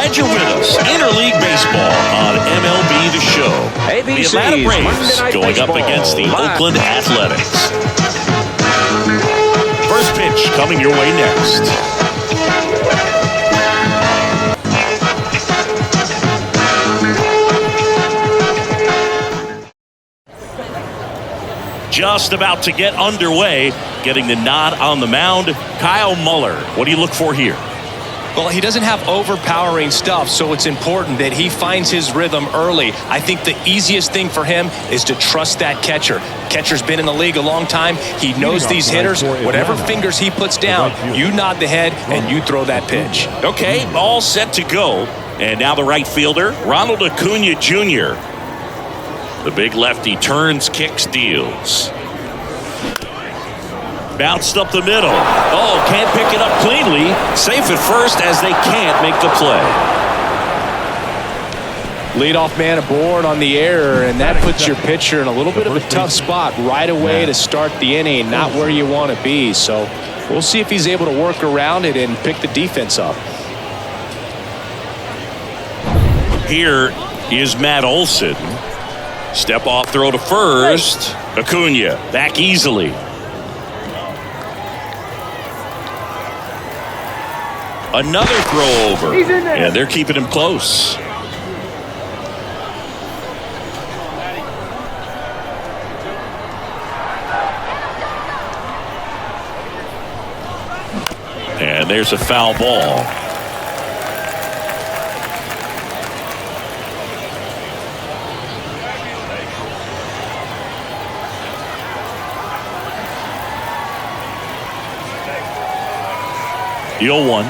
Glad you're with us. Interleague Baseball on MLB The Show. ABC's the Atlanta Braves going Baseball. up against the Oakland Athletics. First pitch coming your way next. Just about to get underway, getting the nod on the mound, Kyle Muller. What do you look for here? Well, he doesn't have overpowering stuff, so it's important that he finds his rhythm early. I think the easiest thing for him is to trust that catcher. Catcher's been in the league a long time. He knows these hitters. Whatever fingers he puts down, you nod the head and you throw that pitch. Okay, all set to go. And now the right fielder, Ronald Acuna Jr. The big lefty turns, kicks, deals. Bounced up the middle. Oh, can't pick it up cleanly. Safe at first as they can't make the play. Leadoff man aboard on the error, and that puts your pitcher in a little bit of a tough spot right away to start the inning, not where you want to be. So we'll see if he's able to work around it and pick the defense up. Here is Matt Olson. Step off throw to first. Acuna back easily. Another throw over. And they're keeping him close. And there's a foul ball. Deal one.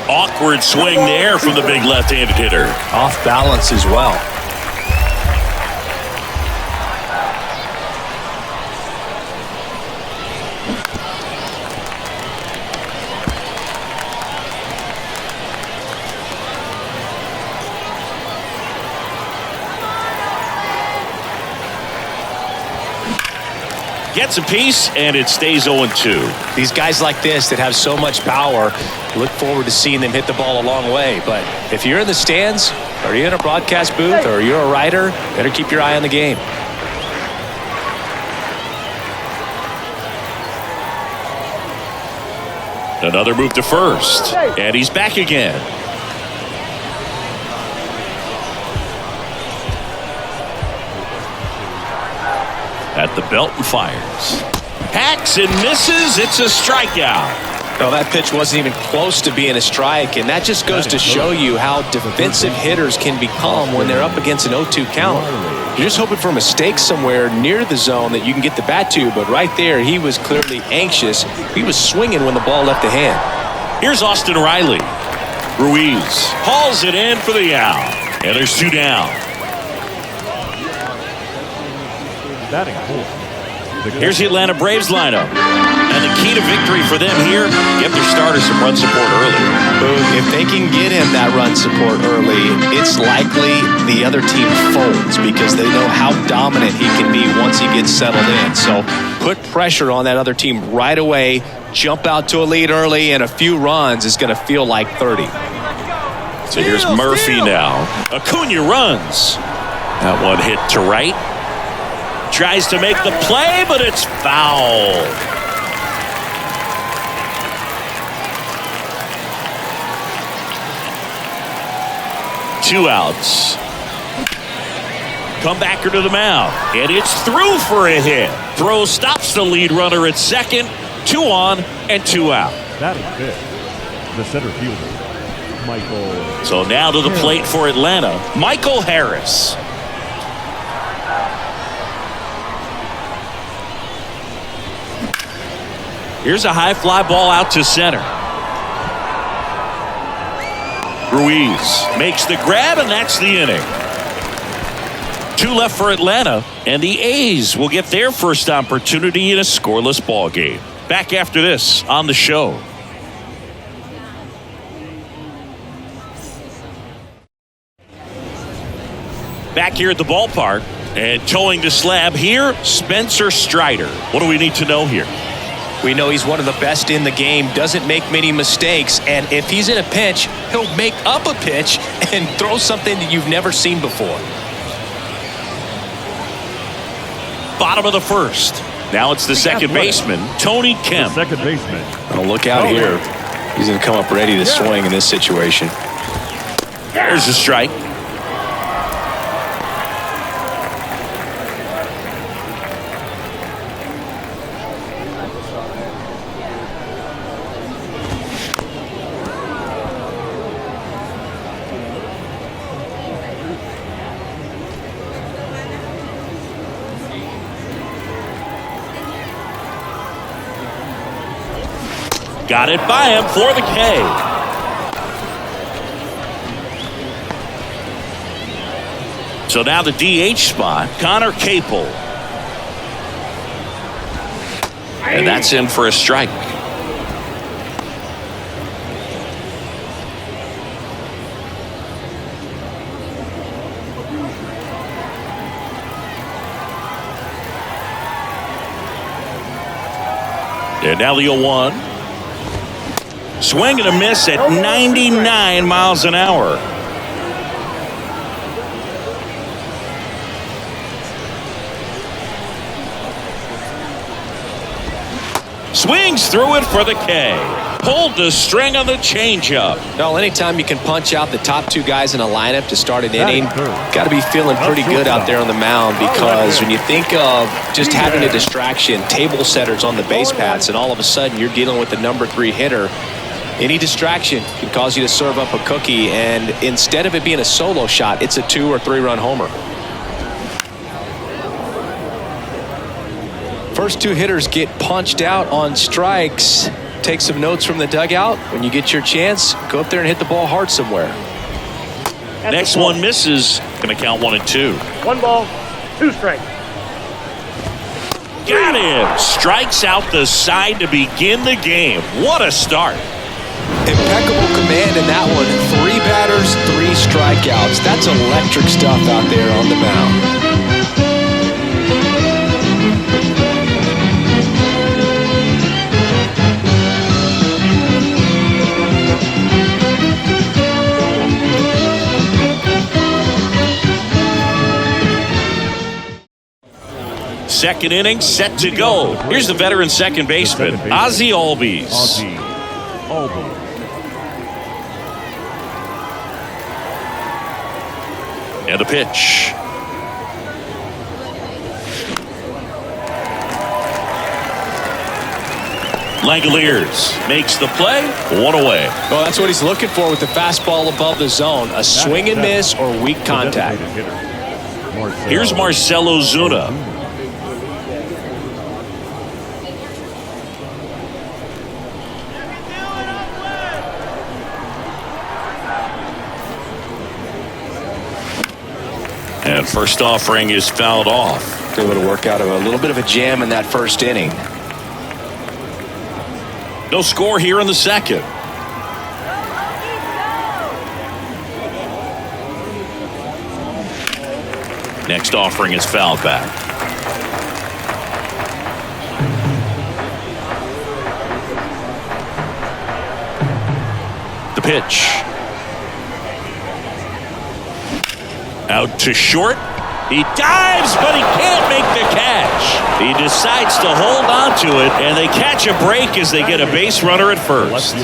Awkward swing there from the big left-handed hitter. Off balance as well. Gets a piece, and it stays 0-2. These guys like this that have so much power, look forward to seeing them hit the ball a long way. But if you're in the stands, or you're in a broadcast booth, or you're a writer, better keep your eye on the game. Another move to first, and he's back again. At the belt and fires. Hacks and misses. It's a strikeout. No, that pitch wasn't even close to being a strike, and that just goes to show you how defensive hitters can become when they're up against an 0-2 count. You're just hoping for a mistake somewhere near the zone that you can get the bat to, but right there he was clearly anxious. He was swinging when the ball left the hand. Here's Austin Riley. Ruiz hauls it in for the out, and there's two down. Here's the Atlanta Braves lineup. And the key to victory for them here, get their starter some run support early. If they can get him that run support early, it's likely the other team folds because they know how dominant he can be once he gets settled in. So put pressure on that other team right away, jump out to a lead early, and a few runs is going to feel like 30. So here's Murphy now. Acuna runs. That one hit to right. Tries to make the play, but it's foul. Two outs. Comebacker to the mound, and it's through for a hit. Throw stops the lead runner at second. 2 on and 2 out. That is good. The center fielder, Michael. So now to the plate for Atlanta, Michael Harris. Here's a high fly ball out to center. Ruiz makes the grab, and that's the inning. 2 left for Atlanta, and the A's will get their first opportunity in a scoreless ball game. Back after this on the show. Back here at the ballpark, and towing the slab here, Spencer Strider. What do we need to know here? We know he's one of the best in the game, doesn't make many mistakes, and if he's in a pinch, he'll make up a pitch and throw something that you've never seen before. Bottom of the first. Now it's the second baseman, Tony Kemp. Second baseman. Oh, look out here. He's going to come up ready to swing in this situation. There's a strike. Got it by him for the K. So now the DH spot, Connor Capel. And that's in for a strike. And now the 0-1. Swing and a miss at 99 miles an hour. Swings through it for the K. Pulled the string on the changeup. Well, anytime you can punch out the top two guys in a lineup to start an inning, got to be feeling pretty good out there on the mound, because when you think of just having a distraction, table setters on the base paths, and all of a sudden you're dealing with the number 3 hitter, any distraction can cause you to serve up a cookie, and instead of it being a solo shot, it's a 2 or 3 run homer. First 2 hitters get punched out on strikes. Take some notes from the dugout. When you get your chance, go up there and hit the ball hard somewhere. Next one misses. Going to count 1 and 2. 1 ball, 2 strikes. Got him. Strikes out the side to begin the game. What a start. Impeccable command in that one. 3 batters, 3 strikeouts. That's electric stuff out there on the mound. Second inning set to go. Here's the veteran second baseman, Ozzie Albies. And a pitch. Langoliers makes the play. 1 away. Well, that's what he's looking for with the fastball above the zone. A swing and miss or weak contact. Here's Marcelo Zuna. And first offering is fouled off. Able to work out a little bit of a jam in that first inning. No score here in the second. Next offering is fouled back. The pitch. Out to short. He dives, but he can't make the catch. He decides to hold on to it, and they catch a break as they get a base runner at first.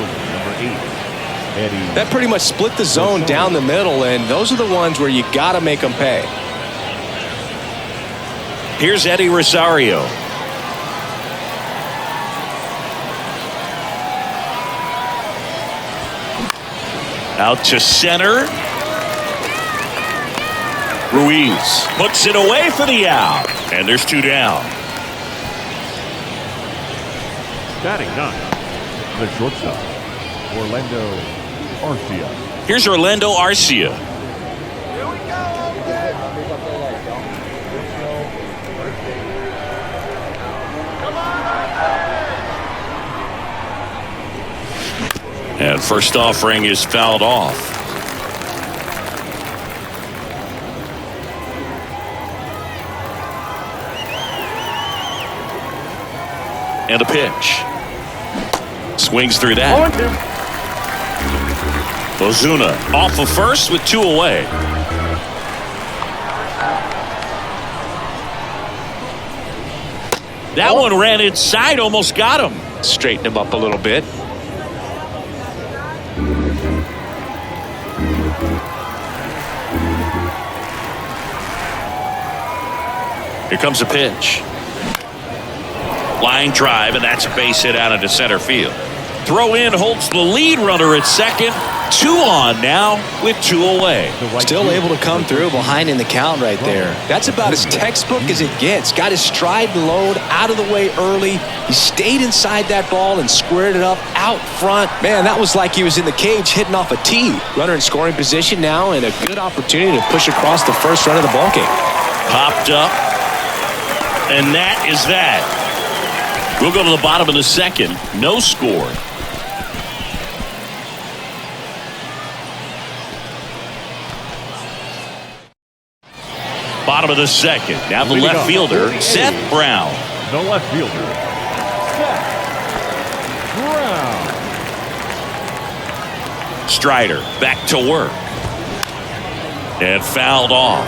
That pretty much split the zone down the middle, and those are the ones where you got to make them pay. Here's Eddie Rosario. Out to center. Ruiz puts it away for the out. And there's 2 down. Batting 9, the shortstop, Orlando Arcia. Here's Orlando Arcia. And first offering is fouled off. And a pitch. Swings through that. 0-2. Ozuna off of first with 2 away. That one ran inside, almost got him. Straighten him up a little bit. Here comes a pitch. Line drive, and that's a base hit out into center field. Throw in holds the lead runner at second. 2 on now with 2 away. Still able to come through behind in the count right there. That's about as textbook as it gets. Got his stride and load out of the way early. He stayed inside that ball and squared it up out front. Man, that was like he was in the cage hitting off a tee. Runner in scoring position now and a good opportunity to push across the first run of the ball game. Popped up. And that is that. We'll go to the bottom of the second. No score. Bottom of the second. Now the left fielder, Seth Brown. The left fielder, Seth Brown. Strider back to work. And fouled off.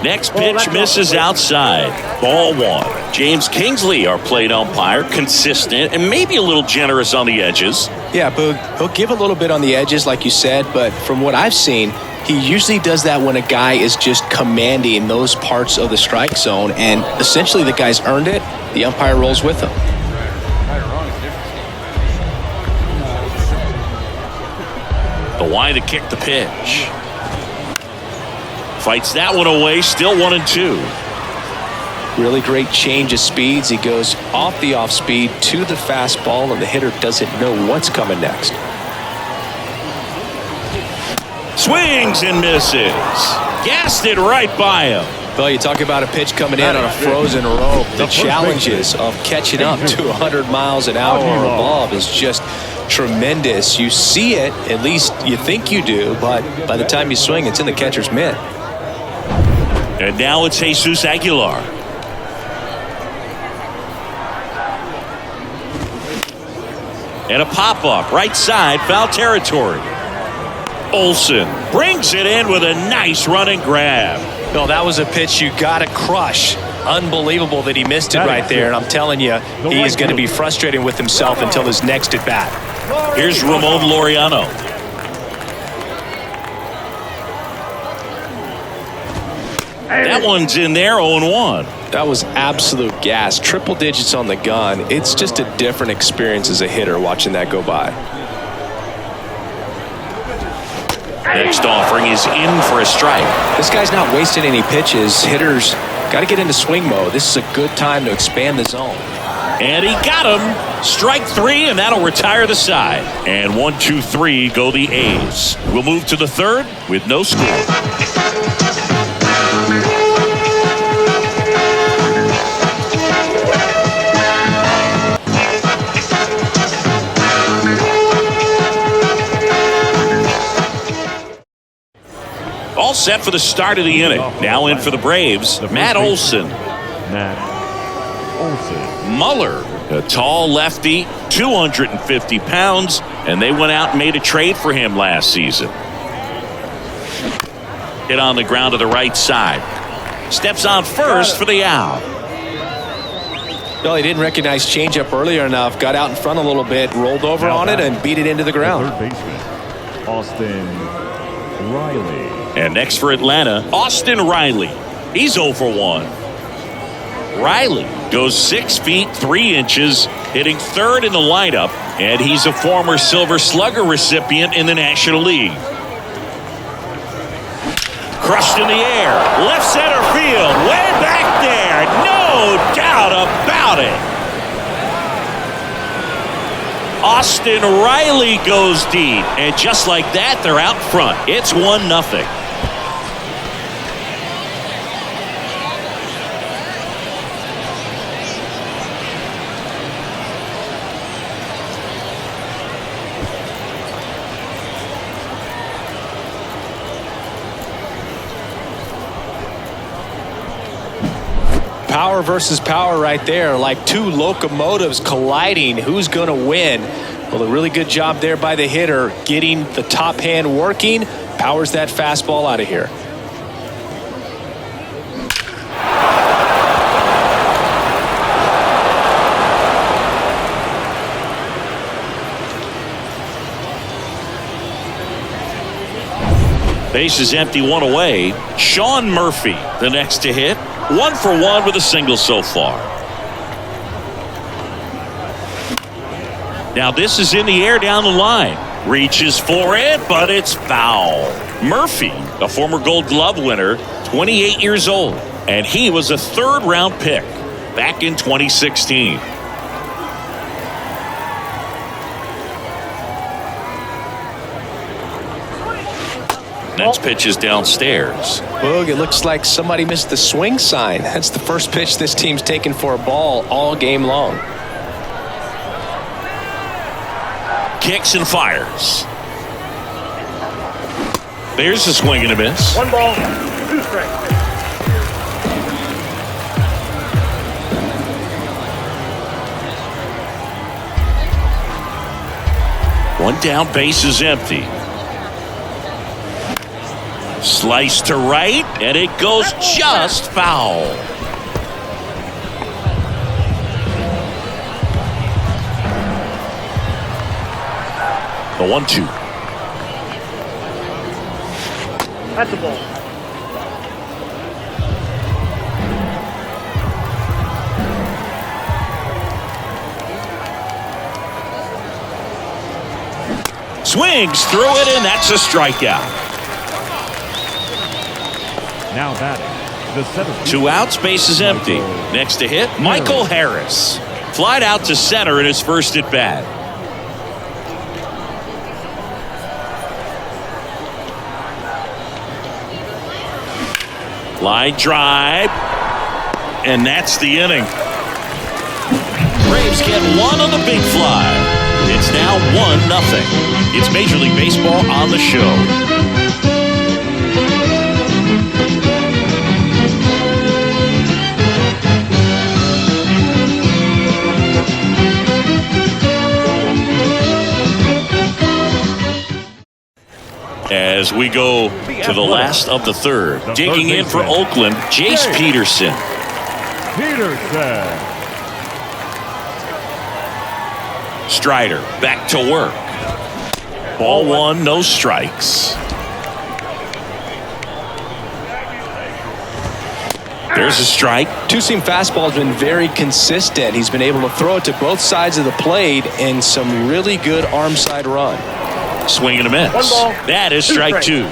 Next pitch misses outside. Ball 1. James Kingsley, our plate umpire, consistent and maybe a little generous on the edges. Yeah, Boog, he'll give a little bit on the edges like you said, but from what I've seen, he usually does that when a guy is just commanding those parts of the strike zone, and essentially the guy's earned it. The umpire rolls with him. The line to kick the pitch. Fights that one away, still 1-2. Really great change of speeds. He goes off the off speed to the fastball, and the hitter doesn't know what's coming next. Swings and misses. Gassed it right by him. Well, you talk about a pitch coming in on a frozen rope. The challenges of catching up to 100 miles an hour or above is just tremendous. You see it, at least you think you do, but by the time you swing, it's in the catcher's mitt. And now it's Jesus Aguilar. And a pop-up, right side, foul territory. Olsen brings it in with a nice running grab. No, that was a pitch you got to crush. Unbelievable that he missed it right there, and I'm telling you, he is going to be frustrated with himself until his next at-bat. Here's Ramon Laureano. That one's in there, 0-1. That was absolute gas. Triple digits on the gun. It's just a different experience as a hitter watching that go by. Next offering is in for a strike. This guy's not wasting any pitches. Hitters got to get into swing mode. This is a good time to expand the zone. And he got him. Strike 3, and that'll retire the side. And 1-2-3 go the A's. We'll move to the third with no score. All set for the start of the inning. Now in for the Braves, Matt Olson. Muller, a tall lefty, 250 pounds, and they went out and made a trade for him last season. Hit on the ground to the right side. Steps on first for the out. Well, he didn't recognize changeup earlier enough. Got out in front a little bit, rolled over on it, and beat it into the ground. Third baseman, Austin Riley. And next for Atlanta, Austin Riley. He's 0 for 1. Riley goes 6 feet 3 inches, hitting third in the lineup, and he's a former Silver Slugger recipient in the National League. Crushed in the air, left center field, way back there, no doubt about it. Austin Riley goes deep, and just like that, they're out front. It's 1-0. power versus power right there, like two locomotives colliding. Who's going to win? Well, a really good job there by the hitter, getting the top hand working, powers that fastball out of here. Base is empty, one away. Sean Murphy, the next to hit. 1 for 1 with a single so far. Now this is in the air down the line. Reaches for it, but it's foul. Murphy, a former Gold Glove winner, 28 years old. And he was a third-round pick back in 2016. Next pitch is downstairs. Boog, it looks like somebody missed the swing sign. That's the first pitch this team's taken for a ball all game long. Kicks and fires. There's a swing and a miss. 1 ball, 2 strikes. One down, base is empty. Slice to right, and it goes just foul. The 1-2. That's a ball. Swings through it, and that's a strikeout. Now batting, the center fielder. 2 outs, base is empty. Next to hit, Michael Harris. Flied out to center in his first at bat. Line drive, and that's the inning. Braves get 1 on the big fly. It's now 1-0. It's Major League Baseball on the show. As we go to the last of the third, digging in for Oakland, Jace Peterson. Strider back to work. Ball 1, no strikes. There's a strike. Two-seam fastball has been very consistent. He's been able to throw it to both sides of the plate and some really good arm side run. Swing and a miss. 1 ball, That is 2 strike strikes. 2.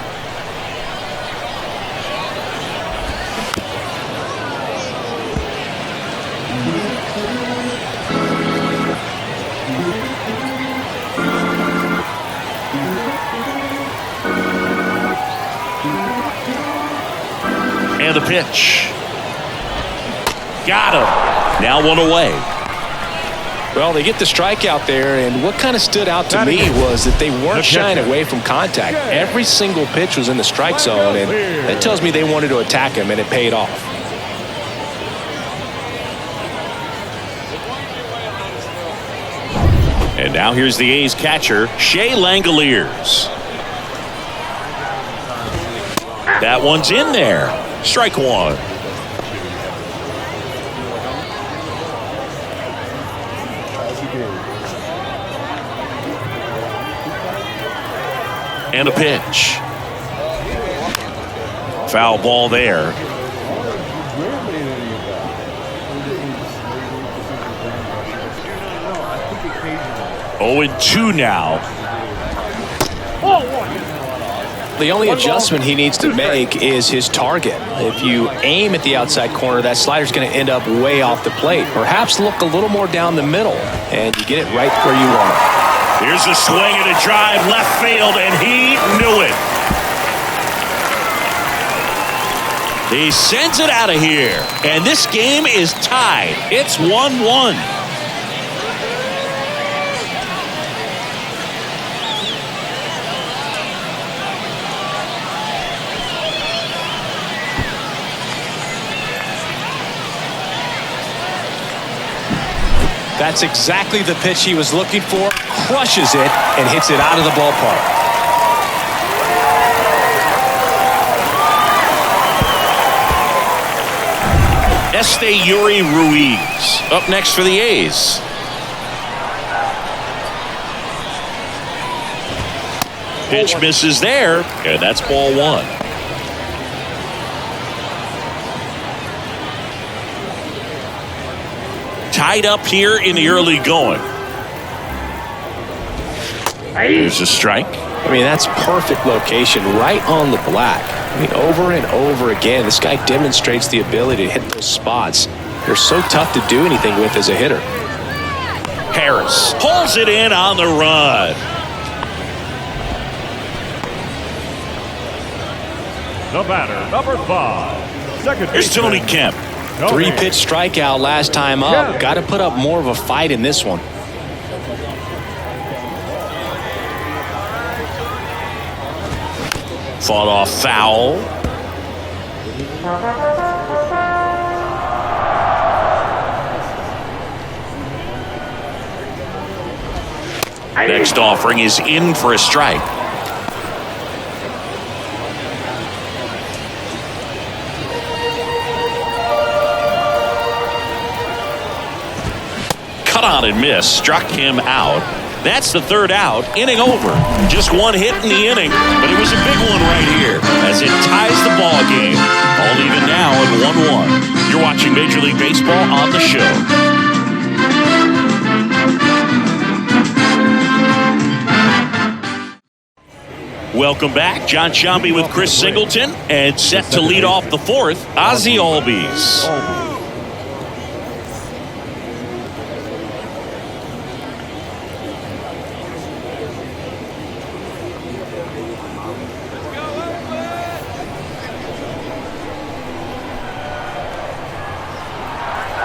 And the pitch. Got him. Now 1 away. Well, they get the strikeout there, and what kind of stood out to me was that they weren't shying away from contact. Every single pitch was in the strike zone, and that tells me they wanted to attack him, and it paid off. And now here's the A's catcher, Shea Langoliers. That one's in there. Strike 1. And a pitch. Foul ball there. Oh, and 2 now. The only adjustment he needs to make is his target. If you aim at the outside corner, that slider's going to end up way off the plate. Perhaps look a little more down the middle, and you get it right where you want it. Here's a swing and a drive left field, and he knew it. He sends it out of here, and this game is tied. It's 1-1. That's exactly the pitch he was looking for. Crushes it and hits it out of the ballpark. Yuri Ruiz up next for the A's. Pitch misses there, and that's ball one. Tied up here in the early going. There's a strike. I mean, that's perfect location, right on the black. I mean, over and over again, this guy demonstrates the ability to hit those spots. They're so tough to do anything with as a hitter. Harris pulls it in on the run. The batter, number 5. Second Here's Tony Kemp. 3-pitch strikeout last time up. Got to put up more of a fight in this one. Fought off foul. Next offering is in for a strike. Cut on and miss. Struck him out. That's the third out. Inning over. Just one hit in the inning, but it was a big one right here as it ties the ball game. All even now at 1-1. You're watching Major League Baseball on the show. Welcome back. John Sciambi with Chris Singleton, and set to lead off the fourth, Ozzie Albies.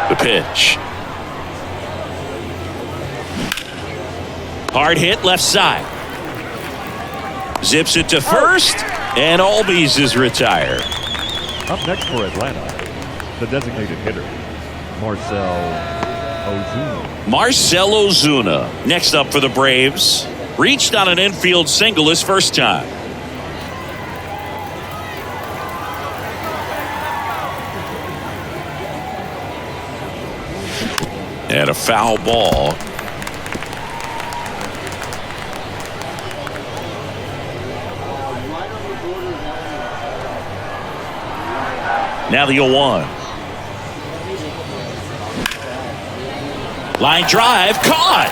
The pitch. Hard hit left side. Zips it to first, and Albies is retired. Up next for Atlanta, the designated hitter, Marcell Ozuna. Marcell Ozuna next up for the Braves. Reached on an infield single his first time. And a foul ball. Now the 0-1. Line drive, caught.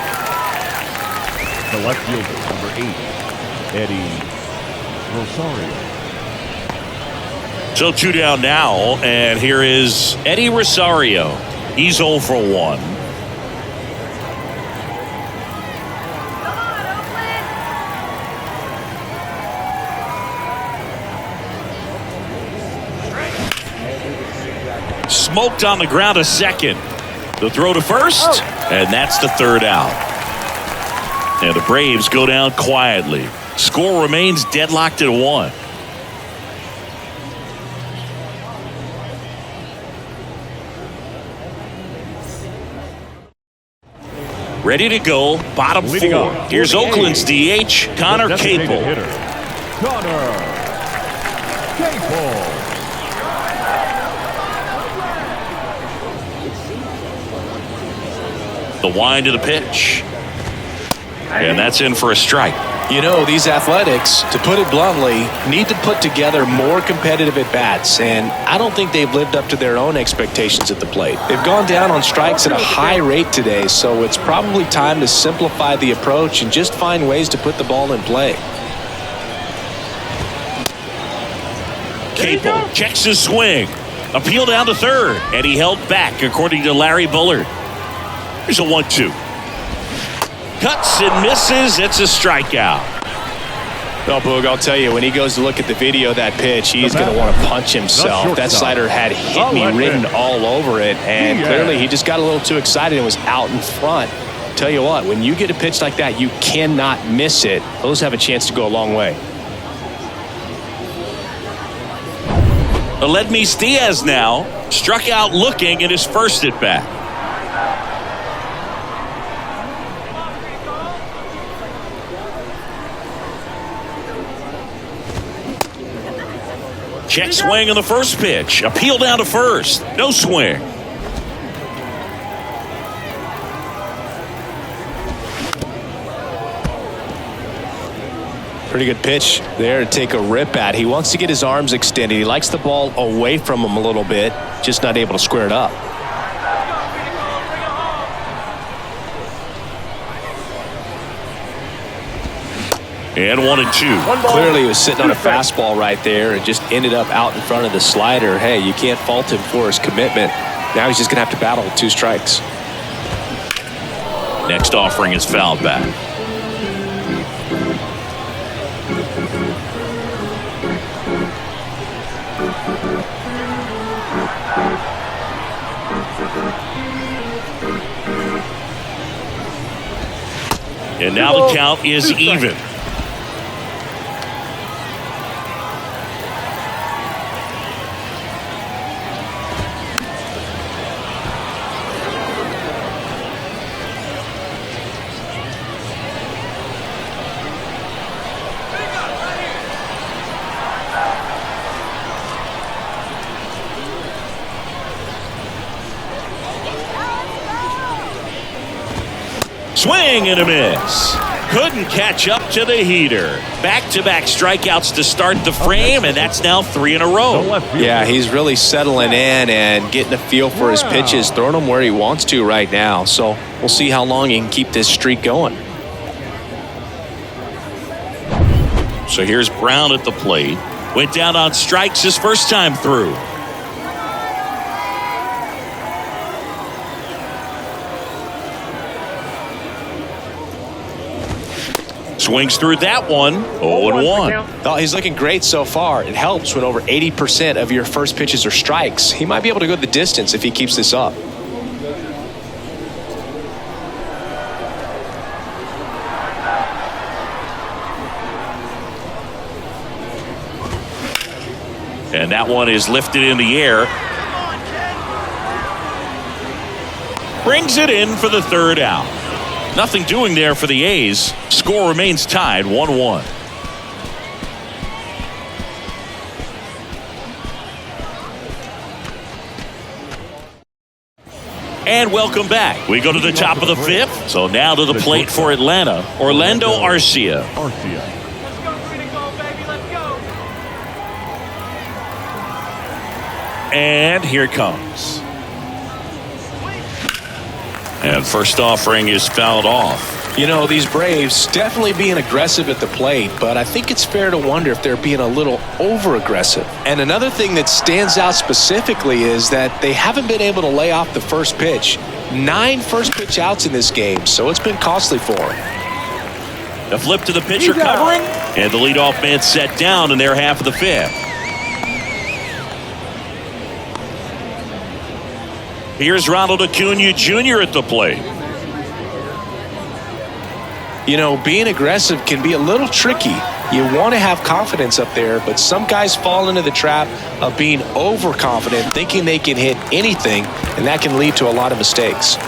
The left fielder, number 8, Eddie Rosario. So 2 down now, and here is Eddie Rosario. He's 0 for 1. Smoked on the ground a second. The throw to first, and that's the third out. And the Braves go down quietly. Score remains deadlocked at 1. Ready to go, bottom 4. Here's Oakland's DH, Connor Capel. Connor Capel. The wind of the pitch. And that's in for a strike. You know, these Athletics, to put it bluntly, need to put together more competitive at-bats, and I don't think they've lived up to their own expectations at the plate. They've gone down on strikes at a high rate today, so it's probably time to simplify the approach and just find ways to put the ball in play. Capel checks his swing. Appeal down to third, and he held back, according to Larry Bullard. Here's a 1-2. Cuts and misses. It's a strikeout. Well, Boog, I'll tell you, when he goes to look at the video of that pitch, he's going to want to punch himself. That slider had hit me written all over it, and clearly he just got a little too excited and was out in front. Tell you what, when you get a pitch like that, you cannot miss it. Those have a chance to go a long way. Aledmys Diaz now struck out looking at his first at bat. Check swing on the first pitch. Appeal down to first. No swing. Pretty good pitch there to take a rip at. He wants to get his arms extended. He likes the ball away from him a little bit, just not able to square it up. And 1-2. Clearly he was sitting on a fastball right there and just ended up out in front of the slider. Hey, you can't fault him for his commitment. Now he's just going to have to battle with 2 strikes. Next offering is fouled back. And now the count is even. Swing and a miss. Couldn't catch up to the heater. Back-to-back strikeouts to start the frame, and that's now 3 in a row. Yeah, he's really settling in and getting a feel for his pitches, throwing them where he wants to right now. So we'll see how long he can keep this streak going. So here's Brown at the plate. Went down on strikes his first time through. Swings through that one. 0-1. Oh, he's looking great so far. It helps when over 80% of your first pitches are strikes. He might be able to go the distance if he keeps this up. And that one is lifted in the air. Brings it in for the third out. Nothing doing there for the A's. Score remains tied 1-1. And welcome back. We go to the top of the 5th. So now to the plate for Atlanta, Orlando Arcia. And here it comes. And first offering is fouled off. You know, these Braves definitely being aggressive at the plate, but I think it's fair to wonder if they're being a little over-aggressive. And another thing that stands out specifically is that they haven't been able to lay off the first pitch. 9 first pitch outs in this game, so it's been costly for them. The flip to the pitcher covering, and the leadoff man set down in their half of the 5th. Here's Ronald Acuna Jr. at the plate. You know, being aggressive can be a little tricky. You want to have confidence up there, but some guys fall into the trap of being overconfident, thinking they can hit anything, and that can lead to a lot of mistakes.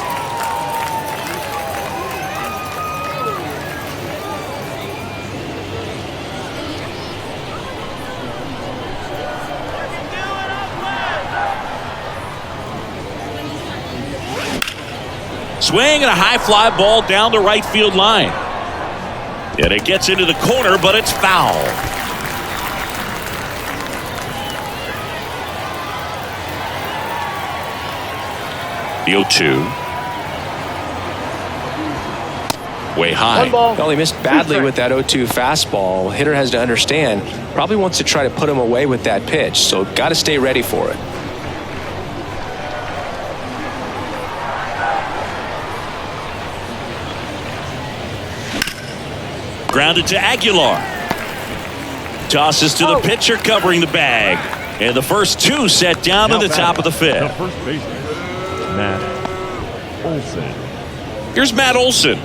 Swing and a high fly ball down the right field line. And it gets into the corner, but it's foul. The 0-2. Way high. Well, he missed badly with that 0-2 fastball. Hitter has to understand, probably wants to try to put him away with that pitch, so got to stay ready for it. Grounded to Aguilar. Tosses to the pitcher covering the bag. And the first 2 set down in the top of the 5th. The first baseman, Matt Olson. Here's Matt Olson.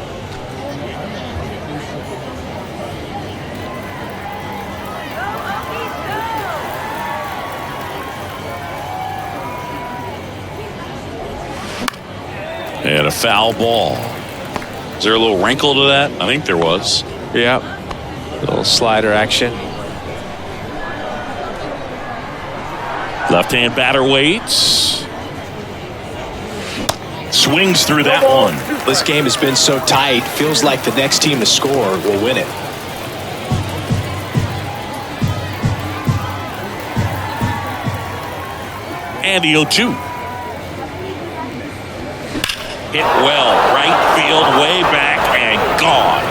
And a foul ball. Is there a little wrinkle to that? I think there was. Yeah, a little slider action. Left-hand batter waits. Swings through that one. This game has been so tight. Feels like the next team to score will win it. And the 0-2. Hit well. Right field, way back, and gone.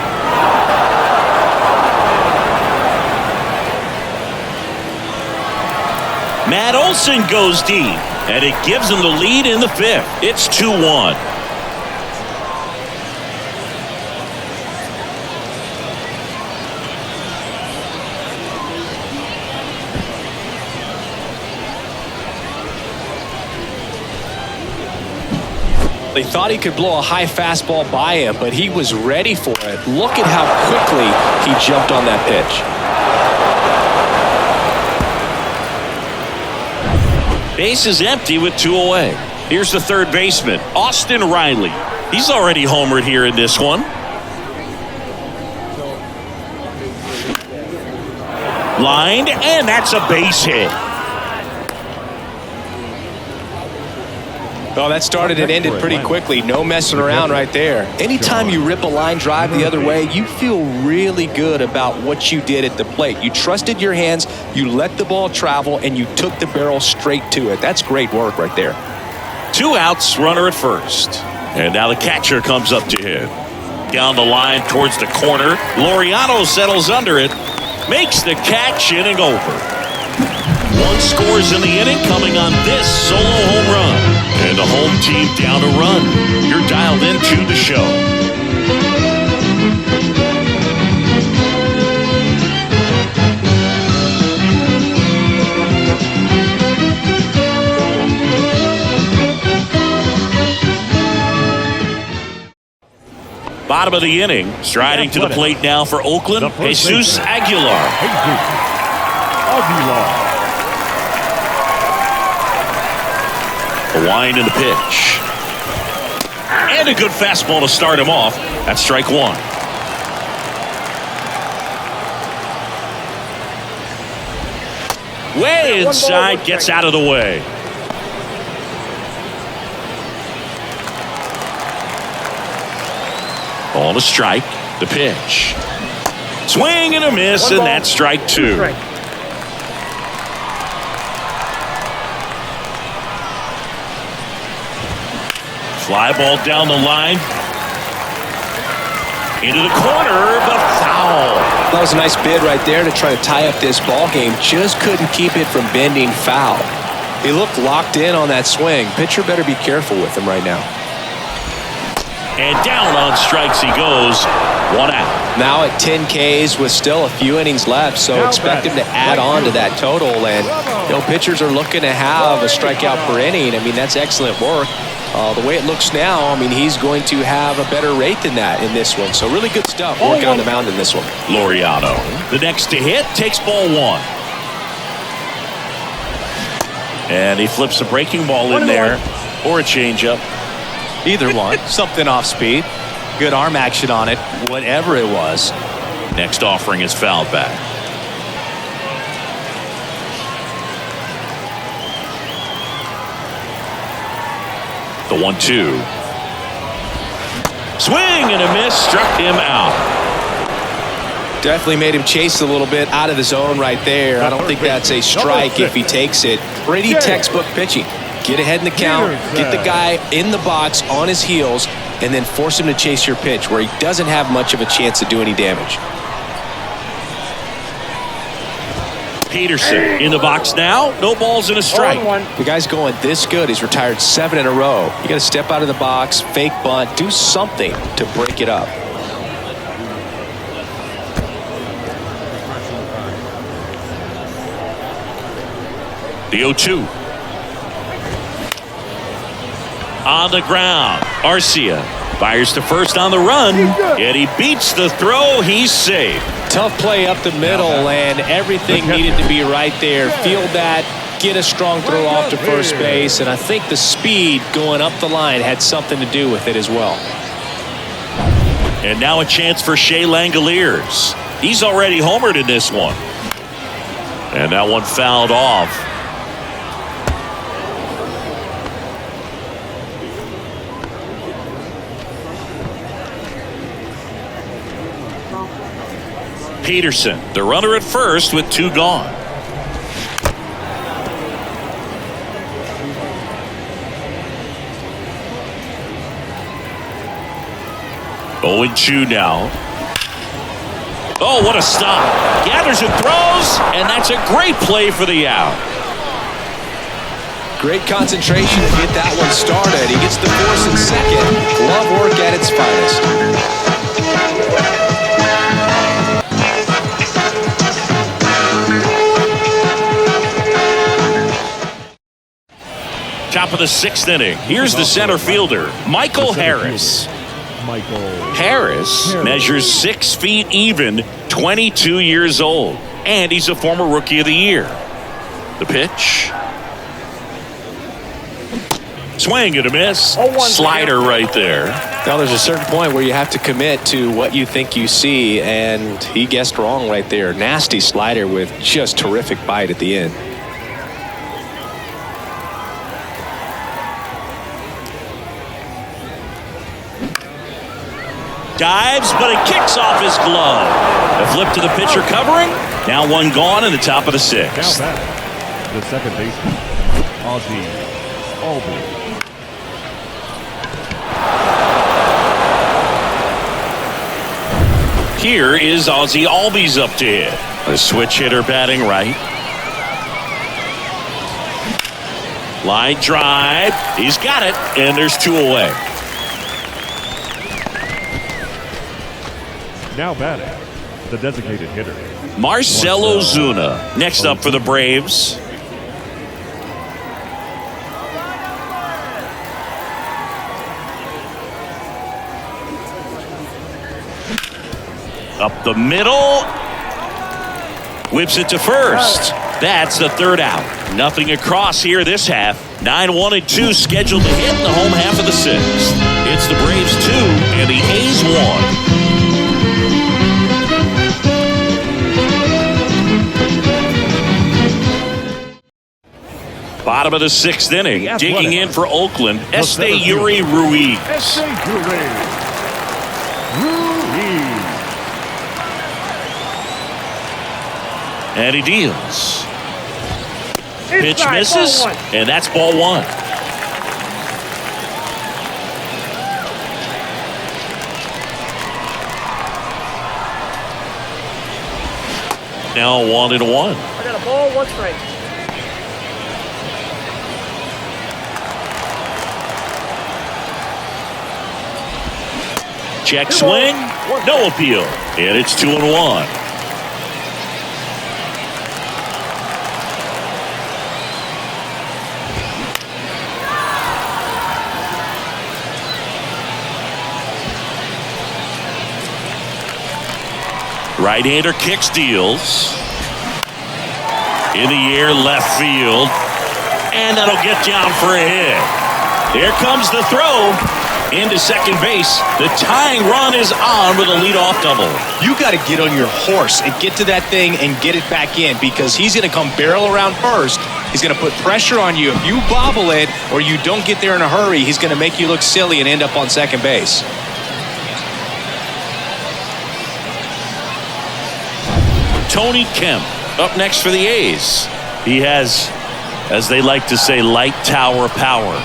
Matt Olson goes deep, and it gives him the lead in the 5th. It's 2-1. They thought he could blow a high fastball by him, but he was ready for it. Look at how quickly he jumped on that pitch. Base is empty with 2 away. Here's the third baseman, Austin Riley. He's already homered here in this one. Lined, and that's a base hit. Oh, that started and ended pretty quickly. No messing around right there. Anytime you rip a line drive the other way, you feel really good about what you did at the plate. You trusted your hands, you let the ball travel, and you took the barrel straight to it. That's great work right there. 2 outs, runner at first. And now the catcher comes up to him. Down the line towards the corner. Laureano settles under it. Makes the catch, inning over. 1 scores in the inning, coming on this solo home run. And the home team down a run. You're dialed into the show. Bottom of the inning, striding to the plate now for Oakland, Jesus Aguilar. A wind in the pitch. And a good fastball to start him off. That's strike 1. Way inside, gets out of the way. Ball to strike. The pitch. Swing and a miss, and that's strike 2. Fly ball down the line. Into the corner, but foul. That was a nice bid right there to try to tie up this ball game. Just couldn't keep it from bending foul. He looked locked in on that swing. Pitcher better be careful with him right now. And down on strikes he goes. 1 out. Now at 10 Ks with still a few innings left, so expect him to add on to that total. And pitchers are looking to have a strikeout per inning. I mean, that's excellent work. The way it looks now, I mean, he's going to have a better rate than that in this one. So really good stuff working on the mound in this one. Laureano, the next to hit, takes ball 1. And he flips a breaking ball in there, or a changeup. Either one. Something off speed. Good arm action on it, whatever it was. Next offering is fouled back. The 1-2. Swing and a miss, struck him out. Definitely made him chase a little bit out of the zone right there. I don't think that's a strike if he takes it. Pretty textbook pitching. Get ahead in the count, get the guy in the box on his heels, and then force him to chase your pitch where he doesn't have much of a chance to do any damage. Peterson in the box now. No balls and a strike. The guy's going this good. He's retired 7 in a row. You got to step out of the box, fake bunt, do something to break it up. The 0-2. On the ground. Arcia fires to first on the run, and he beats the throw. He's safe. Tough play up the middle, and everything needed to be right there. Field that, get a strong throw off to first base, and I think the speed going up the line had something to do with it as well. And now a chance for Shea Langoliers. He's already homered in this one. And that one fouled off. Peterson, the runner at first with 2 gone. Oh, and 2 now. Oh, what a stop. Gathers and throws, and that's a great play for the out. Great concentration to get that one started. He gets the force in second. Glove work at its finest. Top of the 6th inning. Here's the center fielder, Michael Harris. Harris measures 6 feet even, 22 years old, and he's a former Rookie of the Year. The pitch. Swing and a miss. Slider right there. Now there's a certain point where you have to commit to what you think you see, and he guessed wrong right there. Nasty slider with just terrific bite at the end. Dives, but it kicks off his glove. A flip to the pitcher covering. Now 1 gone in the top of the 6th. Now back, the second baseman, Ozzie Albies. Here is Ozzie Albies up to hit. The switch hitter batting right. Line drive. He's got it, and there's 2 away. Now batting, the designated hitter, Marcell Ozuna next up for the Braves. Up the middle. Whips it to first. That's the 3rd out. Nothing across here this half. 9-1 and 2 scheduled to hit in the home half of the 6th. It's the Braves 2 and the A's 1. Bottom of the 6th inning, digging in for Oakland, Esteury Ruiz. And he deals. Pitch misses, and that's ball 1. Now 1-1. I got a ball, 1 strike. Check swing, no appeal, and it's 2-1. Right-hander kicks, deals. In the air, left field, and that'll get down for a hit. Here comes the throw. Into second base. The tying run is on with a leadoff double. You got to get on your horse and get to that thing and get it back in, because he's going to come barrel around first. He's going to put pressure on you. If you bobble it or you don't get there in a hurry, he's going to make you look silly and end up on second base. Tony Kemp up next for the A's. He has, as they like to say, light tower power.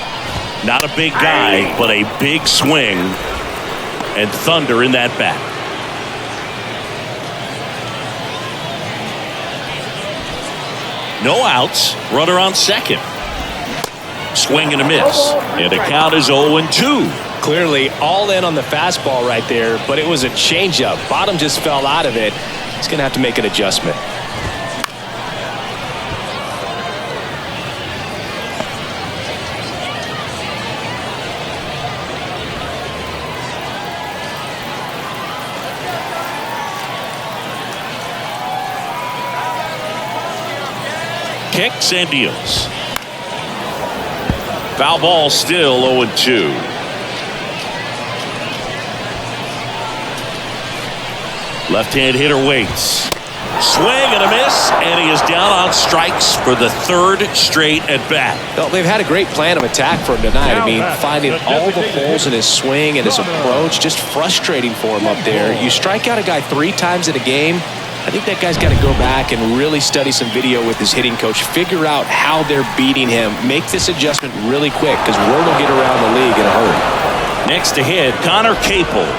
Not a big guy, but a big swing and thunder in that bat. No outs. Runner on second. Swing and a miss. And the count is 0-2. Clearly all in on the fastball right there, but it was a changeup. Bottom just fell out of it. He's going to have to make an adjustment. Kicks and deals. Foul ball, still 0-2. Left-hand hitter waits. Swing and a miss, and he is down on strikes for the 3rd straight at bat. Well, they've had a great plan of attack for him tonight. I mean, finding all the holes in his swing and his approach, just frustrating for him up there. You strike out a guy 3 times in a game, I think that guy's got to go back and really study some video with his hitting coach, figure out how they're beating him, make this adjustment really quick because word will get around the league in a hurry. Next to hit, Connor Capel.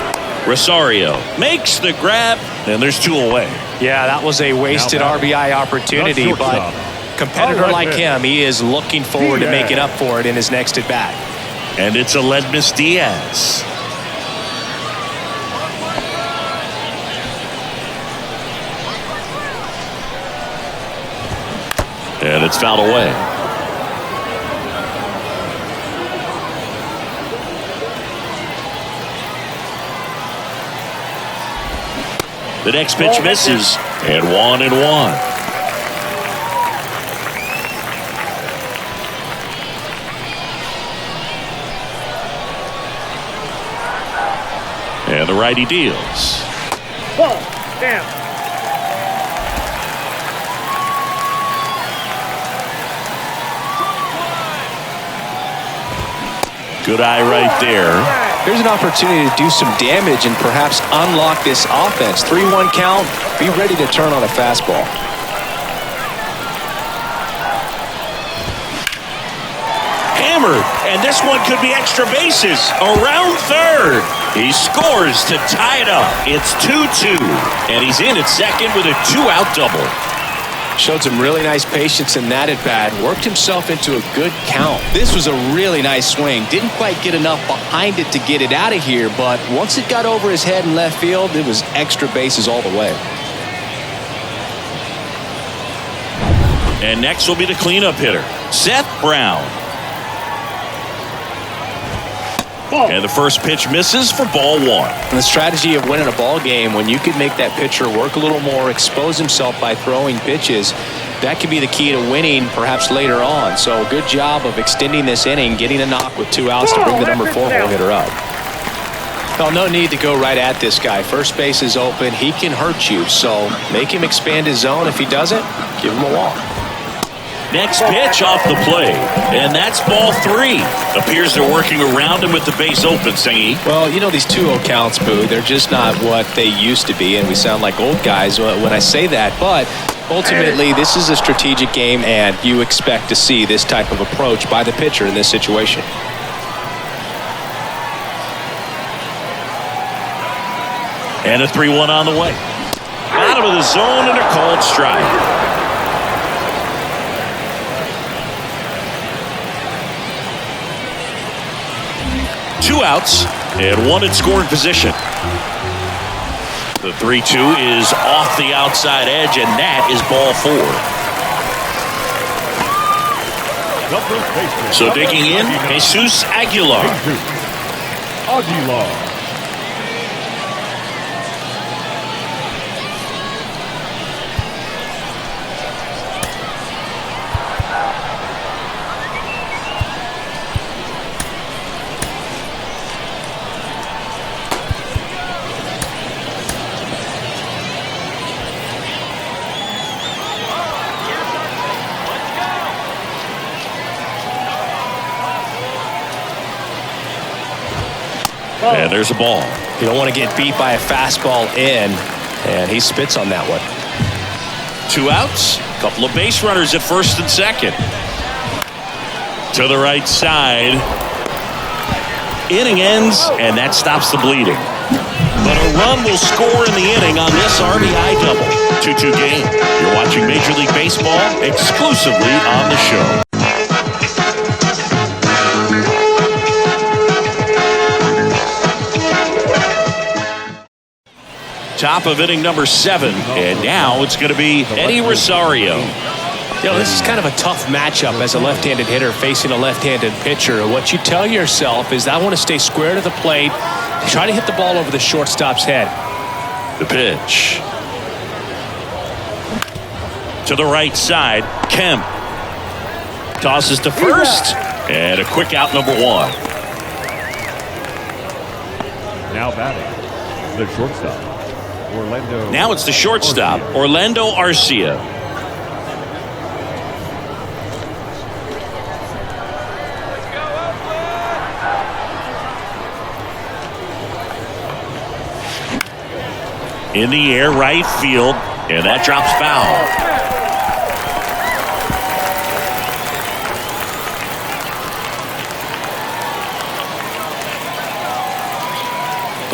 Rosario makes the grab, and there's 2 away. Yeah, that was a wasted RBI opportunity, but competitor like him, he is looking forward to making up for it in his next at-bat. And it's Aledmus Diaz. And it's fouled away. The next pitch misses, and 1-1. And the righty deals. Ball. Damn. Good eye right there. There's an opportunity to do some damage and perhaps unlock this offense. 3-1 count. Be ready to turn on a fastball. Hammered, and this one could be extra bases. Around third. He scores to tie it up. It's 2-2, and he's in at second with a 2-out double. Showed some really nice patience in that at-bat. Worked himself into a good count. This was a really nice swing. Didn't quite get enough behind it to get it out of here, but once it got over his head in left field, it was extra bases all the way. And next will be the cleanup hitter, Seth Brown. And the first pitch misses for ball 1. And the strategy of winning a ball game, when you can make that pitcher work a little more, expose himself by throwing pitches, that could be the key to winning perhaps later on. So good job of extending this inning, getting a knock with 2 outs to bring the number 4 hole hitter up. Well, no need to go right at this guy. First base is open. He can hurt you. So make him expand his zone. If he doesn't, give him a walk. Next pitch off the plate, and that's ball 3. Appears they're working around him with the base open, Singy. Well, you know, these 2-0 counts, Boo, they're just not what they used to be, and we sound like old guys when I say that. But ultimately, this is a strategic game, and you expect to see this type of approach by the pitcher in this situation. And a 3-1 on the way. Out of the zone and a called strike. 2 outs and 1 in scoring position. The 3-2 is off the outside edge, and that is ball 4. So digging in, Jesus Aguilar. And there's a ball. You don't want to get beat by a fastball in, and he spits on that one. 2 outs, couple of base runners at first and second. To the right side. Inning ends, and that stops the bleeding. But a run will score in the inning on this RBI double. 2-2 game. You're watching Major League Baseball exclusively on the show. Top of inning number 7, and now it's going to be Eddie Rosario. You know, this is kind of a tough matchup as a left-handed hitter facing a left-handed pitcher. What you tell yourself is, I want to stay square to the plate, try to hit the ball over the shortstop's head. The pitch. To the right side, Kemp. Tosses to first, and a quick out, number 1. Now batting, the shortstop. Now it's the shortstop, Orlando Arcia. In the air, right field. And that drops foul.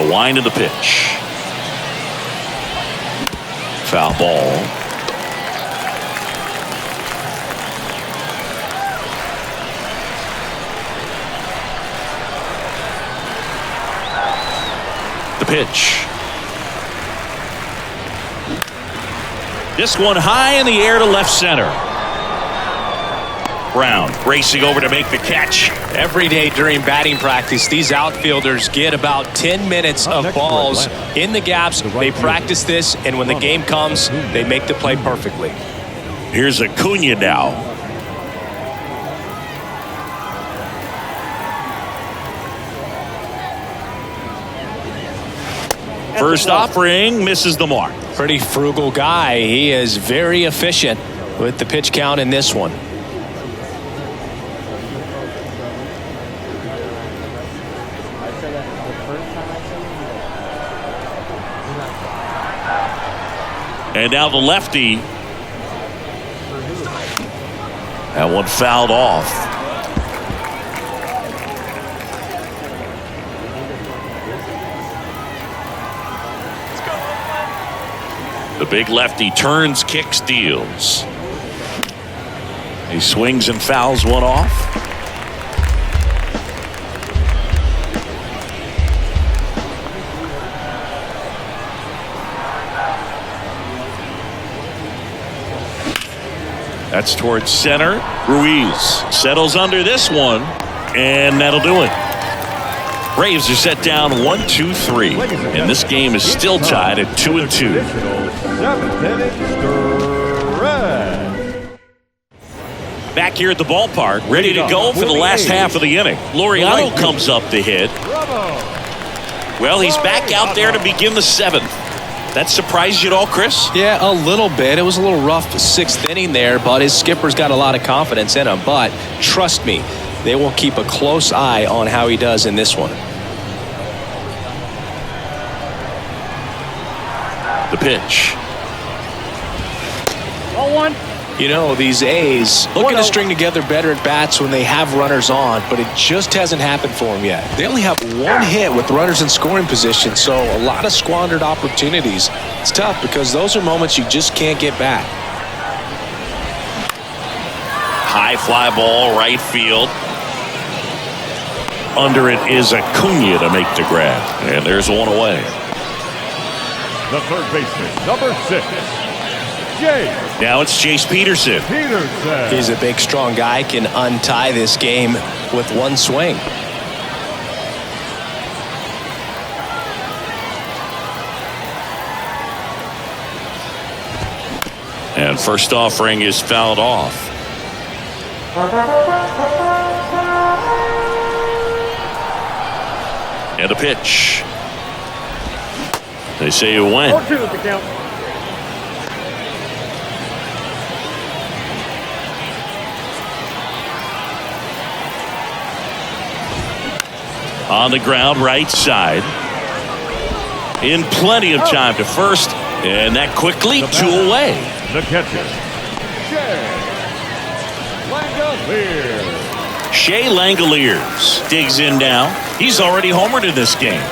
The wind of the pitch. Foul ball. The pitch. This one high in the air to left center. Brown racing over to make the catch. Every day during batting practice, these outfielders get about 10 minutes of balls in the gaps. They practice this, and when the game comes, they make the play perfectly. Here's Acuna now. First offering misses the mark. Pretty frugal guy. He is very efficient with the pitch count in this one. And now the lefty. That one fouled off. The big lefty turns, kicks, deals. He swings and fouls one off. That's towards center. Ruiz settles under this one, and that'll do it. Braves are set down 1-2-3, and this game is still tied at 2-2. Back here at the ballpark, ready to go for the last half of the inning. Laureano comes up to hit. Well, he's back out there to begin the seventh. That surprised you at all, Chris? Yeah, a little bit. It was a little rough sixth inning there, but his skipper's got a lot of confidence in him. But trust me, they will keep a close eye on how he does in this one. The pitch. 0-1. You know, these A's looking to string together better at bats when they have runners on, but it just hasn't happened for them yet. They only have one hit with runners in scoring position, so a lot of squandered opportunities. It's tough because those are moments you just can't get back. High fly ball, right field. Under it is Acuna to make the grab, and there's one away. The third baseman, number 6. Now it's Chase Peterson. He's a big, strong guy, can untie this game with one swing. And first offering is fouled off. And a pitch. They say you win. 4-2 at the count. On the ground, right side. In plenty of time to first. And that quickly, two away. The catcher, Shea Langoliers digs in now. He's already homered in this game.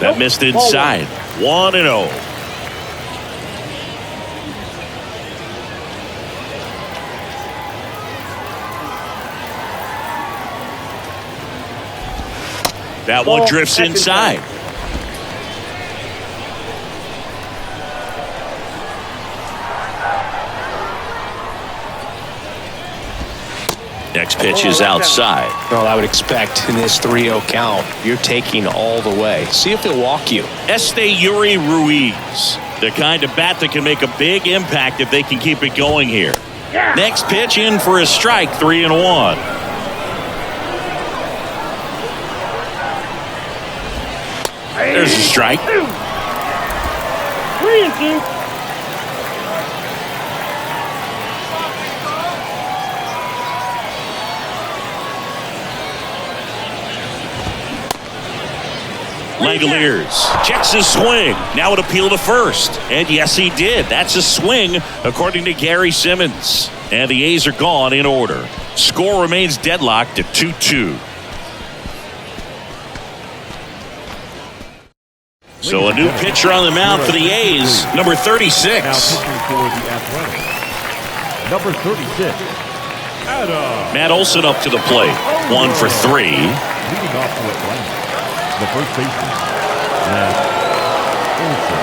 That missed inside. 1-0. That one drifts inside. Next pitch is outside. Well, I would expect in this 3-0 count, you're taking all the way. See if he'll walk you. Yuri Ruiz, the kind of bat that can make a big impact if they can keep it going here. Next pitch in for a strike, 3-1. There's a strike. 3-2. Langoliers checks his swing. Now it appealed to first. And yes, he did. That's a swing, according to Gary Simmons. And the A's are gone in order. Score remains deadlocked at 2-2. So a new pitcher on the mound for the A's, number 36. Now pitching for the Athletics, number 36, Adam. Matt Olson up to the plate. 1 for 3. Leading off for Atlanta, the first baseman, Matt Olson.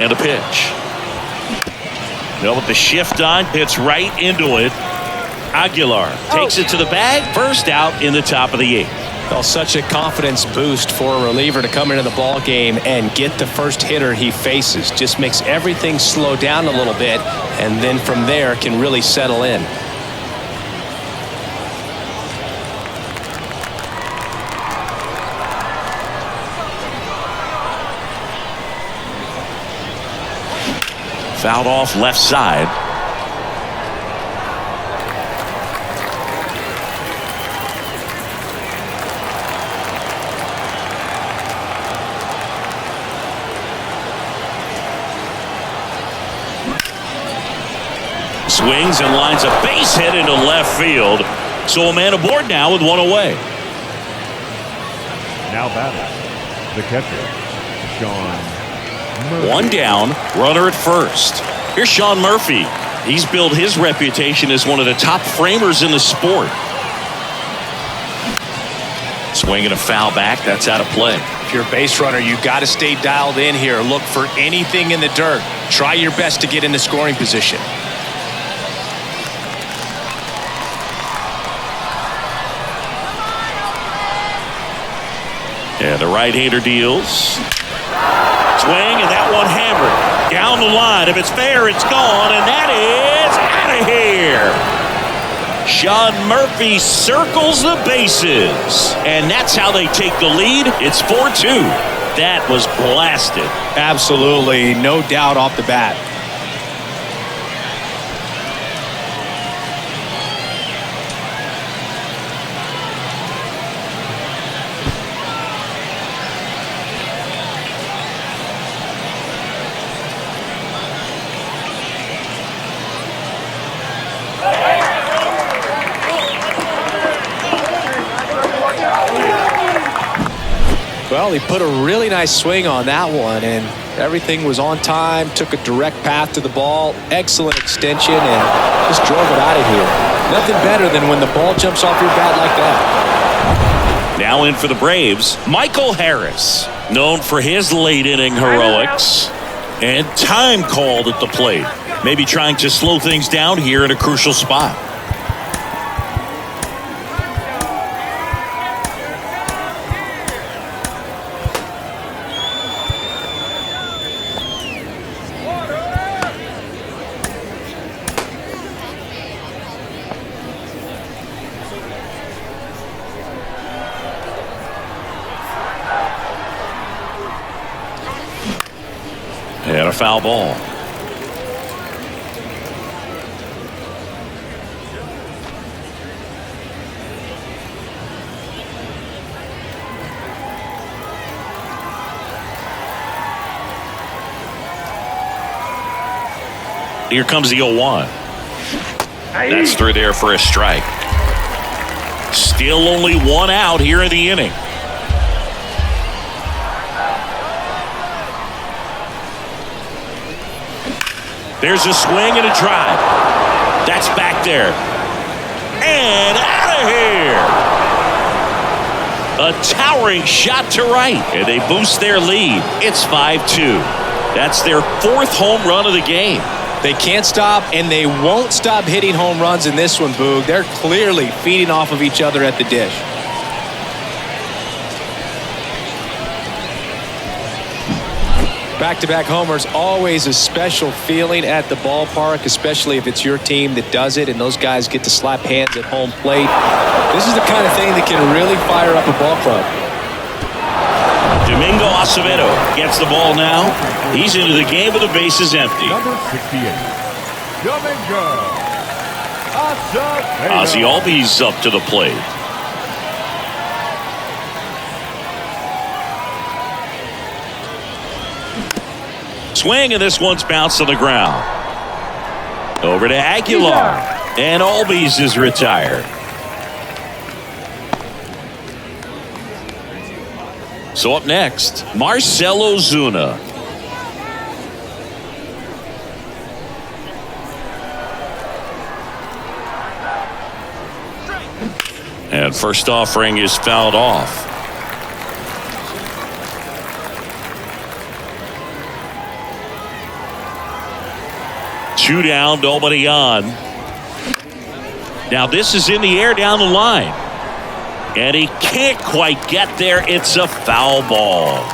And a pitch. Well, with the shift on, hits right into it. Aguilar takes it to the bag. First out in the top of the 8th. Well, such a confidence boost for a reliever to come into the ball game and get the first hitter he faces. Just makes everything slow down a little bit, and then from there can really settle in. Fouled off left side. Swings and lines a base hit into left field. So a man aboard now with 1 away. Now batting, the catcher, Sean Murphy. 1 down, runner at first. Here's Sean Murphy. He's built his reputation as one of the top framers in the sport. Swing and a foul back. That's out of play. If you're a base runner, you got to stay dialed in here. Look for anything in the dirt. Try your best to get in the scoring position. And the right-hander deals. Swing, and that one hammered. Down the line. If it's fair, it's gone, and that is out of here. Sean Murphy circles the bases. And that's how they take the lead. It's 4-2. That was blasted. Absolutely, no doubt off the bat. Well, he put a really nice swing on that one, and everything was on time, took a direct path to the ball, excellent extension, and just drove it out of here. Nothing better than when the ball jumps off your bat like that. Now in for the Braves, Michael Harris, known for his late inning heroics, and time called at the plate. Maybe trying to slow things down here in a crucial spot. And a foul ball. Here comes the 0-1. That's through there for a strike. Still only 1 out here in the inning. There's a swing and a drive. That's back there. And out of here. A towering shot to right. And they boost their lead. It's 5-2. That's their 4th home run of the game. They can't stop, and they won't stop hitting home runs in this one, Boog. They're clearly feeding off of each other at the dish. Back-to-back homers, always a special feeling at the ballpark, especially if it's your team that does it and those guys get to slap hands at home plate. This is the kind of thing that can really fire up a ball club. Domingo Acevedo gets the ball now. He's into the game with the bases empty. Number 68, Domingo Acevedo. Ozzie Albies up to the plate. swing, and this one's bounced to the ground. Over to Aguilar. And Albies is retired. So up next, Marcell Ozuna. And first offering is fouled off. Two down, nobody on. Now this is in the air down the line. And he can't quite get there. It's a foul ball.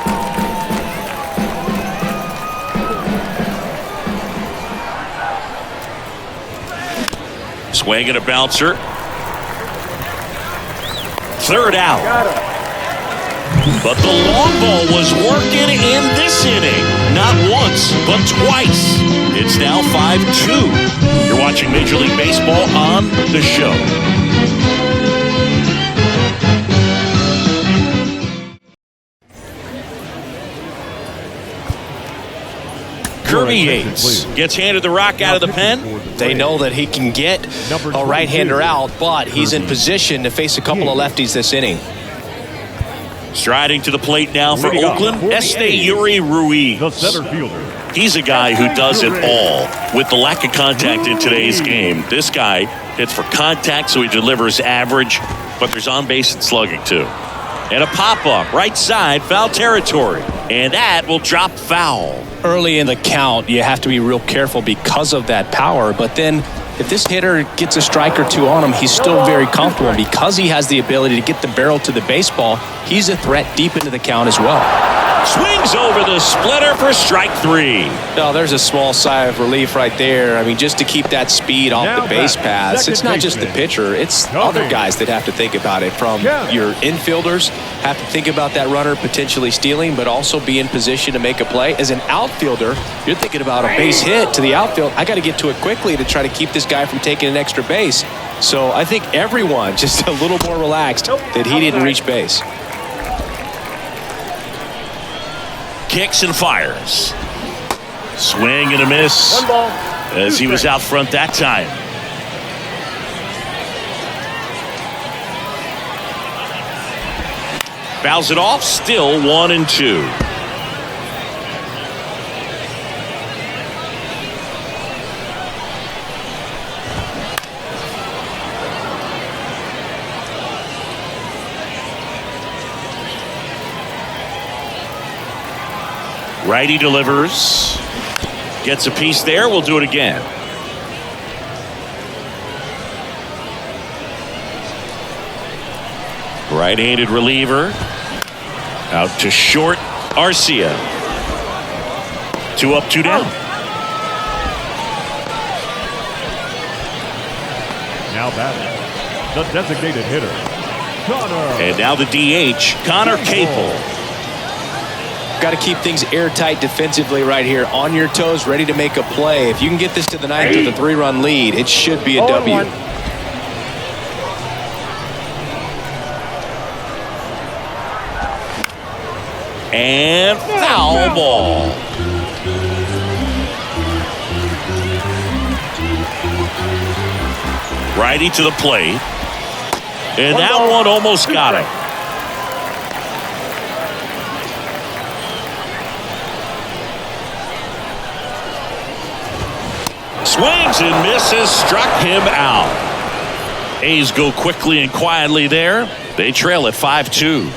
Swing and a bouncer. Third out. But the long ball was working in this inning. Not once, but twice. It's now 5-2. You're watching Major League Baseball on the show. Kirby Yates gets handed the rock out of the pen. They know that he can get a right-hander out, but he's in position to face a couple of lefties this inning. Striding to the plate now for Oakland, Yuri Ruiz. The center fielder. He's a guy who does it all. With the lack of contact in today's game, this guy hits for contact, so he delivers average, but there's on-base and slugging too. And a pop-up, right side, foul territory. And that will drop foul. Early in the count, you have to be real careful because of that power. But then if this hitter gets a strike or two on him, he's still very comfortable. Because he has the ability to get the barrel to the baseball, he's a threat deep into the count as well. Swings over the splitter for strike three. No, there's a small sigh of relief right there. I mean, just to keep that speed off the base paths. It's not just the pitcher. It's other guys that have to think about it. From your infielders have to think about that runner potentially stealing, but also be in position to make a play. As an outfielder, you're thinking about a base hit to the outfield. I got to get to it quickly to try to keep this guy from taking an extra base. So I think everyone just a little more relaxed that he didn't reach base. Kicks and fires. Swing and a miss as he was out front that time. Fouls it off, still 1-2. Righty delivers. Gets a piece there. We'll do it again. Right-handed reliever. Out to short. Arcia. 2 up, 2 down. Now batting, the designated hitter, Connor. And now the DH, Connor Capel. Got to keep things airtight defensively right here. On your toes, ready to make a play. If you can get this to the ninth with a 3-run lead, it should be a W. And foul ball. Righty to the plate. And that one almost got him. Swings and misses, struck him out. A's go quickly and quietly there. They trail at 5-2.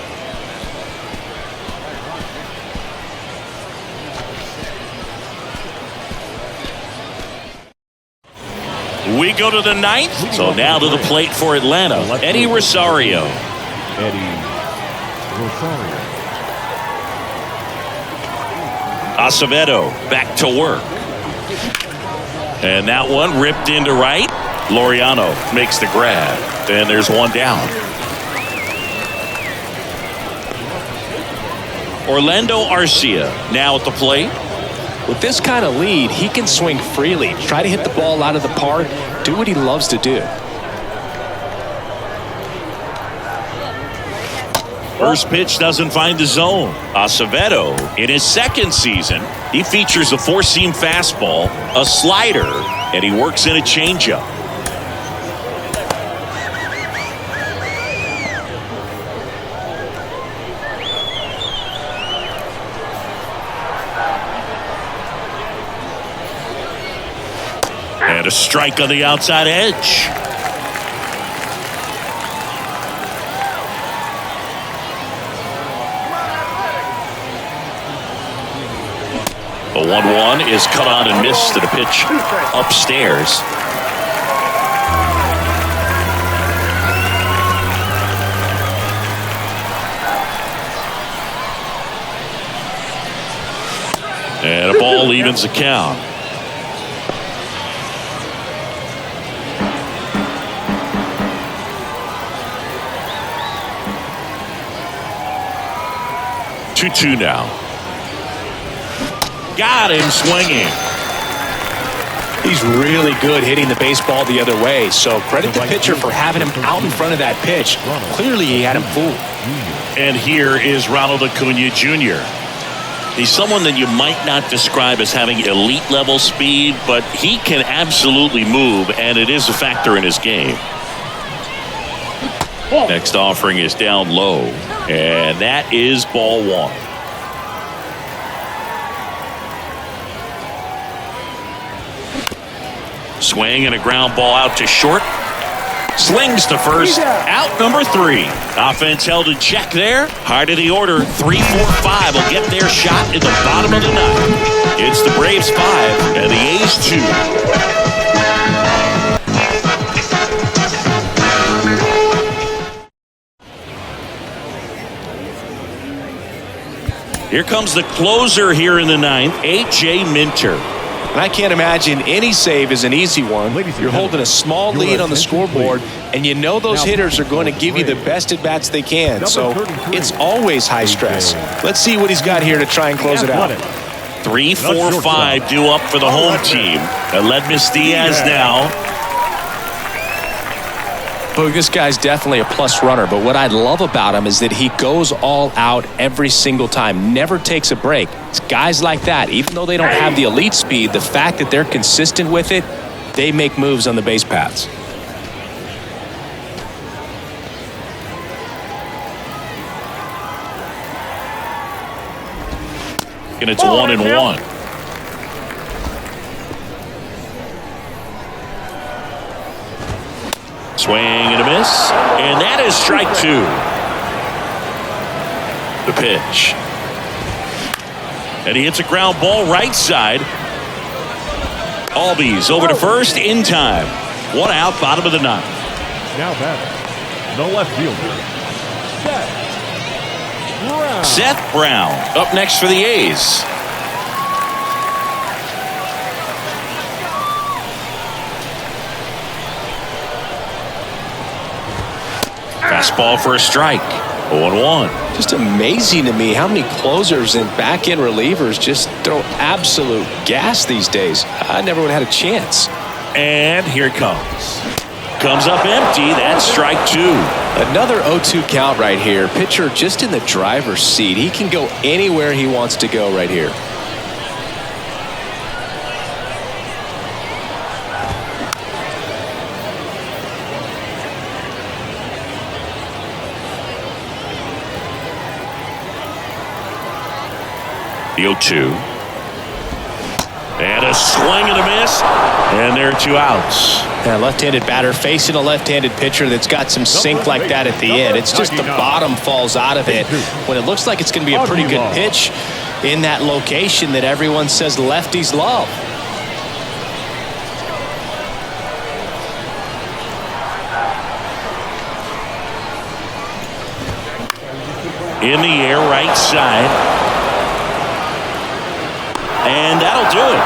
We go to the ninth. So now to the plate for Atlanta, Eddie Rosario. Acevedo back to work. And that one ripped into right. Laureano makes the grab. And there's one down. Orlando Arcia now at the plate. With this kind of lead, he can swing freely. Try to hit the ball out of the park. Do what he loves to do. First pitch doesn't find the zone. Acevedo, in his second season, he features a four-seam fastball, a slider, and he works in a changeup. And a strike on the outside edge. The 1-1 is cut on and missed to the pitch upstairs. And a ball evens the count. Two now. Got him swinging. He's really good hitting the baseball the other way, so credit the pitcher for having him out in front of that pitch. Clearly he had him fooled. And here is Ronald Acuna Jr. He's someone that you might not describe as having elite level speed, but he can absolutely move, and it is a factor in his game. Next offering is down low, and that is ball one. Swing and a ground ball out to short. Slings to first. Out number 3. Offense held in check there. High to the order. 3, 4, 5 will get their shot in the bottom of the 9th. It's the Braves 5 and the A's 2. Here comes the closer here in the 9th, A.J. Minter. And I can't imagine any save is an easy one. You're holding a small lead on the scoreboard, and you know those hitters are going to give you the best at-bats they can. So it's always high stress. Let's see what he's got here to try and close it out. 3, 4, 5 due up for the home team. Aledmus Diaz now. Boog, this guy's definitely a plus runner, but what I love about him is that he goes all out every single time, never takes a break. It's guys like that, even though they don't have the elite speed, the fact that they're consistent with it, they make moves on the base paths. And it's 1-1. Swing and a miss, and that is strike 2. The pitch. And he hits a ground ball right side. Albies over to first in time. 1 out, bottom of the 9th. Now batting, the left fielder, Seth Brown up next for the A's. Fastball for a strike. 0-1. Just amazing to me how many closers and back-end relievers just throw absolute gas these days. I never would have had a chance. And here it comes. Comes up empty. That's strike 2. Another 0-2 count right here. Pitcher just in the driver's seat. He can go anywhere he wants to go right here. The 0-2. And a swing and a miss. And there are 2 outs. Yeah, left-handed batter facing a left-handed pitcher that's got some sink like that at the end. It's just the bottom falls out of it when it looks like it's going to be a pretty good pitch in that location that everyone says lefties love. In the air, right side. And that'll do it.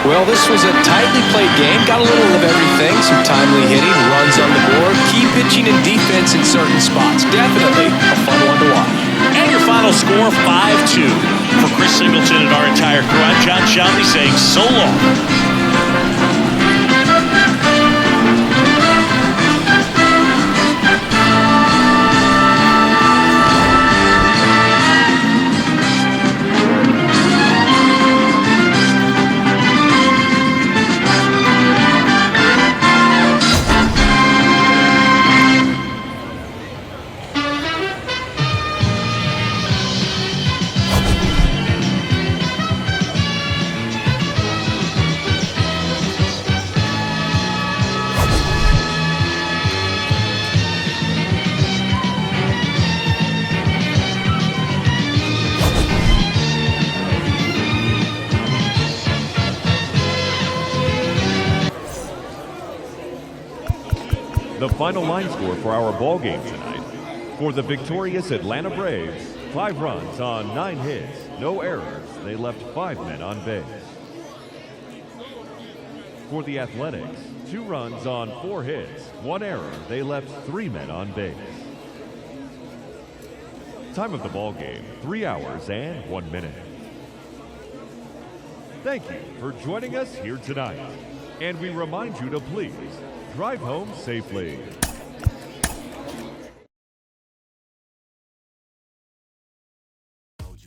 Well, this was a tightly played game. Got a little of everything. Some timely hitting, runs on the board, key pitching and defense in certain spots. Definitely a fun one to watch. And your final score, 5-2. For Chris Singleton and our entire crew, I'm John Shelby saying so long. The final line score for our ball game tonight. For the victorious Atlanta Braves, 5 runs on 9 hits, no errors. They left 5 men on base. For the Athletics, 2 runs on 4 hits, 1 error. They left 3 men on base. Time of the ball game, 3 hours and 1 minute. Thank you for joining us here tonight. And we remind you to please drive home safely.